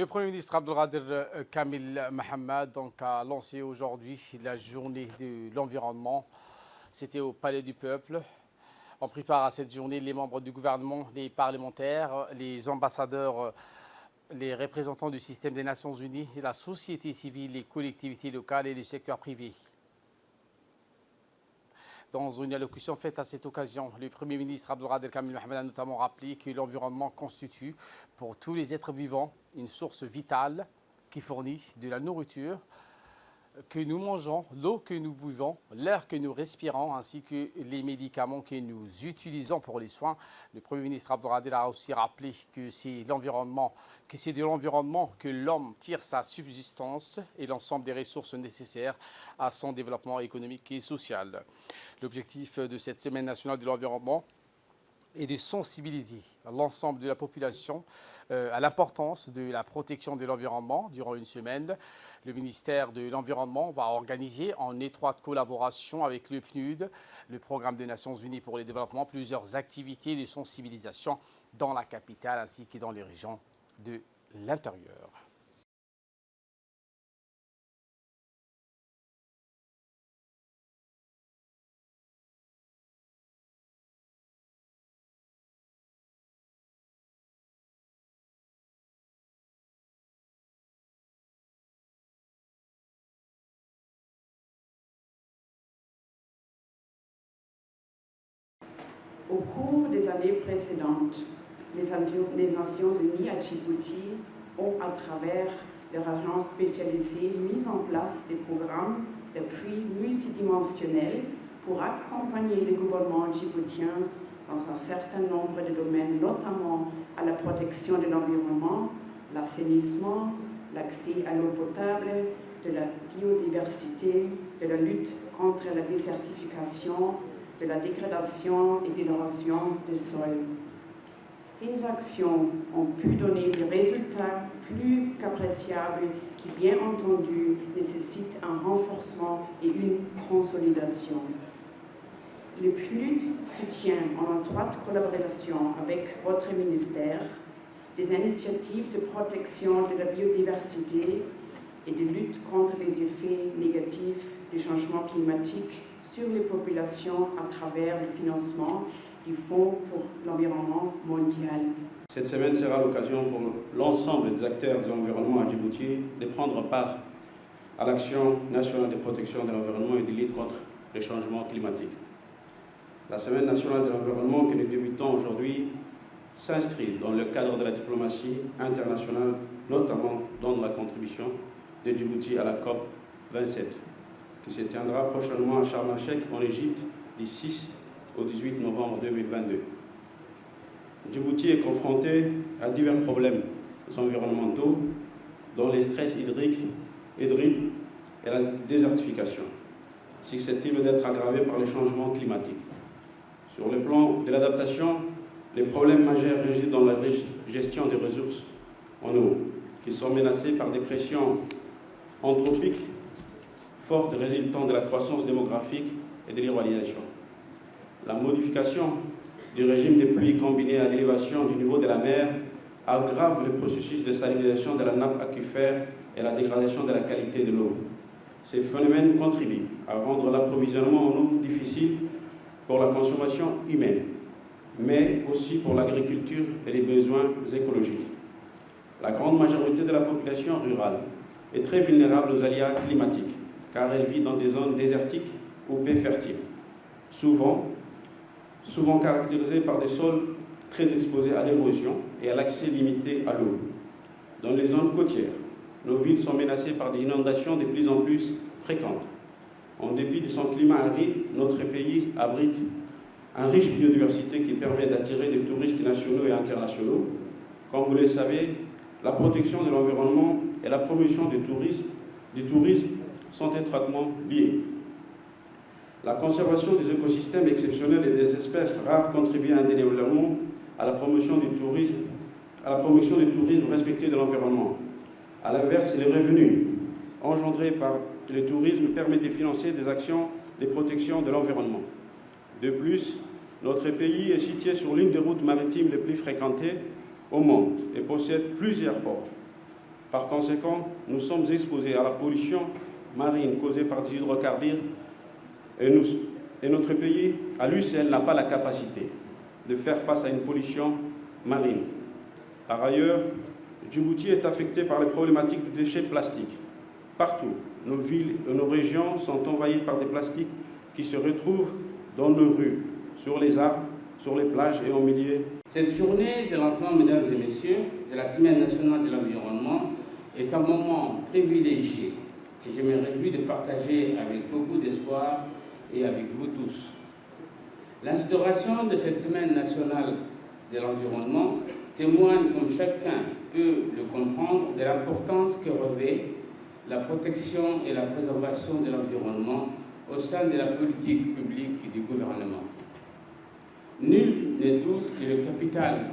Le Premier ministre Abdelkader Kamil Mohamed a lancé aujourd'hui la journée de l'environnement. C'était au Palais du Peuple. On prépare à cette journée les membres du gouvernement, les parlementaires, les ambassadeurs, les représentants du système des Nations Unies, la société civile, les collectivités locales et le secteur privé. Dans une allocution faite à cette occasion, le Premier ministre Abdelkader Kamil Mohamed a notamment rappelé que l'environnement constitue pour tous les êtres vivants une source vitale qui fournit de la nourriture que nous mangeons, l'eau que nous buvons, l'air que nous respirons ainsi que les médicaments que nous utilisons pour les soins. Le Premier ministre Abdelkader a aussi rappelé que c'est de l'environnement que l'homme tire sa subsistance et l'ensemble des ressources nécessaires à son développement économique et social. L'objectif de cette Semaine nationale de l'environnement et de sensibiliser l'ensemble de la population à l'importance de la protection de l'environnement durant une semaine. Le ministère de l'Environnement va organiser en étroite collaboration avec le PNUD, le Programme des Nations Unies pour le développement, plusieurs activités de sensibilisation dans la capitale ainsi que dans les régions de l'intérieur. Au cours des années précédentes, les Nations Unies à Djibouti ont, à travers leur agence spécialisée, mis en place des programmes d'appui multidimensionnels pour accompagner les gouvernements djiboutiens dans un certain nombre de domaines, notamment à la protection de l'environnement, l'assainissement, l'accès à l'eau potable, de la biodiversité, de la lutte contre la désertification, de la dégradation et de l'érosion des sols. Ces actions ont pu donner des résultats plus qu'appréciables qui, bien entendu, nécessitent un renforcement et une consolidation. Le PNUD soutient en étroite collaboration avec votre ministère des initiatives de protection de la biodiversité et de lutte contre les effets négatifs du changement climatique sur les populations à travers le financement du Fonds pour l'environnement mondial. Cette semaine sera l'occasion pour l'ensemble des acteurs de l'environnement à Djibouti de prendre part à l'action nationale de protection de l'environnement et de lutte contre le changement climatique. La Semaine nationale de l'environnement que nous débutons aujourd'hui s'inscrit dans le cadre de la diplomatie internationale, notamment dans la contribution de Djibouti à la COP 27. Qui se tiendra prochainement à Sharm el-Sheikh en Égypte du 6 au 18 novembre 2022. Djibouti est confronté à divers problèmes environnementaux, dont les stress hydriques et la désertification, susceptibles d'être aggravés par les changements climatiques. Sur le plan de l'adaptation, les problèmes majeurs résident dans la gestion des ressources en eau, qui sont menacées par des pressions anthropiques forte résultant de la croissance démographique et de l'urbanisation. La modification du régime des pluies combinée à l'élévation du niveau de la mer aggrave le processus de salinisation de la nappe aquifère et la dégradation de la qualité de l'eau. Ces phénomènes contribuent à rendre l'approvisionnement en eau difficile pour la consommation humaine, mais aussi pour l'agriculture et les besoins écologiques. La grande majorité de la population rurale est très vulnérable aux aléas climatiques, car elle vit dans des zones désertiques ou peu fertiles, souvent caractérisées par des sols très exposés à l'érosion et à l'accès limité à l'eau. Dans les zones côtières, nos villes sont menacées par des inondations de plus en plus fréquentes. En dépit de son climat aride, notre pays abrite une riche biodiversité qui permet d'attirer des touristes nationaux et internationaux. Comme vous le savez, la protection de l'environnement et la promotion du tourisme sont étroitement liés. La conservation des écosystèmes exceptionnels et des espèces rares contribue indéniablement à la promotion du tourisme respectueux de l'environnement. À l'inverse, les revenus engendrés par le tourisme permettent de financer des actions de protection de l'environnement. De plus, notre pays est situé sur l'une des routes maritimes les plus fréquentées au monde et possède plusieurs ports. Par conséquent, nous sommes exposés à la pollution marine causée par des hydrocarbures et notre pays, à lui seul, n'a pas la capacité de faire face à une pollution marine. Par ailleurs, Djibouti est affecté par les problématiques de déchets plastiques. Partout, nos villes et nos régions sont envahies par des plastiques qui se retrouvent dans nos rues, sur les arbres, sur les plages et en milieu. Cette journée de lancement, mesdames et messieurs, de la Semaine nationale de l'environnement est un moment privilégié que je me réjouis de partager avec beaucoup d'espoir et avec vous tous. L'instauration de cette Semaine nationale de l'environnement témoigne, comme chacun peut le comprendre, de l'importance que revêt la protection et la préservation de l'environnement au sein de la politique publique du gouvernement. Nul ne doute que le capital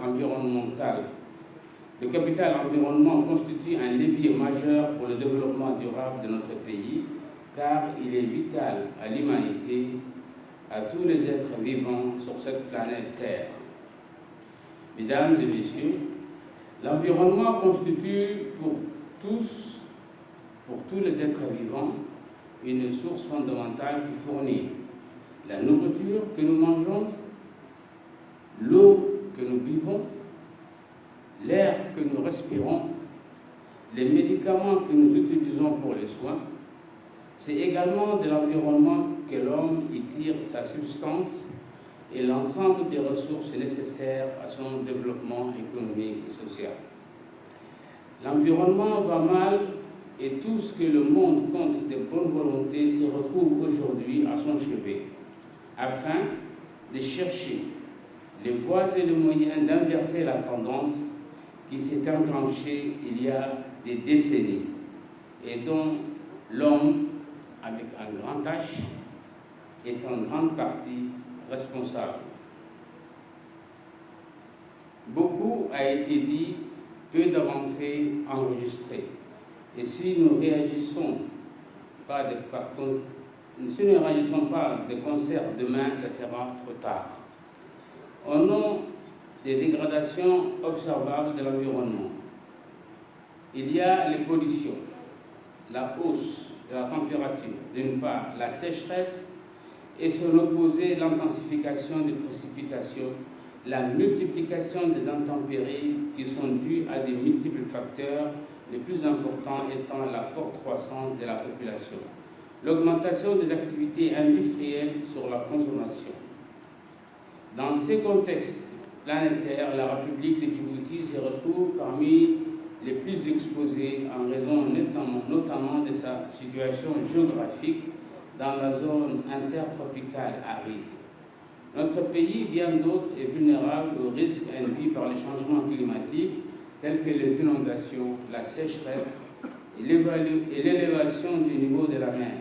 environnement constitue un levier majeur pour le développement durable de notre pays, car il est vital à l'humanité, à tous les êtres vivants sur cette planète Terre. Mesdames et messieurs, l'environnement constitue pour tous les êtres vivants, une source fondamentale qui fournit la nourriture que nous mangeons, l'eau que nous buvons, l'air que nous respirons, les médicaments que nous utilisons pour les soins. C'est également de l'environnement que l'homme y tire sa substance et l'ensemble des ressources nécessaires à son développement économique et social. L'environnement va mal et tout ce que le monde compte de bonne volonté se retrouve aujourd'hui à son chevet, afin de chercher les voies et les moyens d'inverser la tendance qui s'est enclenchée il y a des décennies et dont l'homme, avec un grand H, est en grande partie responsable. Beaucoup a été dit, peu d'avancées enregistrées. Et si nous ne réagissons pas de concert demain, ça sera trop tard. Au nom des dégradations observables de l'environnement, il y a les pollutions, la hausse de la température, d'une part, la sécheresse, et son opposé, l'intensification des précipitations, la multiplication des intempéries qui sont dues à des multiples facteurs, les plus importants étant la forte croissance de la population, l'augmentation des activités industrielles sur la consommation. Dans ces contextes planétaires, la République de Djibouti se retrouve parmi les plus exposés en raison notamment de sa situation géographique dans la zone intertropicale aride. Notre pays, bien d'autres, est vulnérable aux risques induits par les changements climatiques tels que les inondations, la sécheresse et l'élévation du niveau de la mer.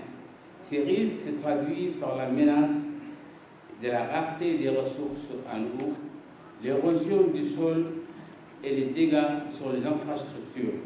Ces risques se traduisent par la menace de la rareté des ressources en eau, l'érosion du sol et les dégâts sur les infrastructures.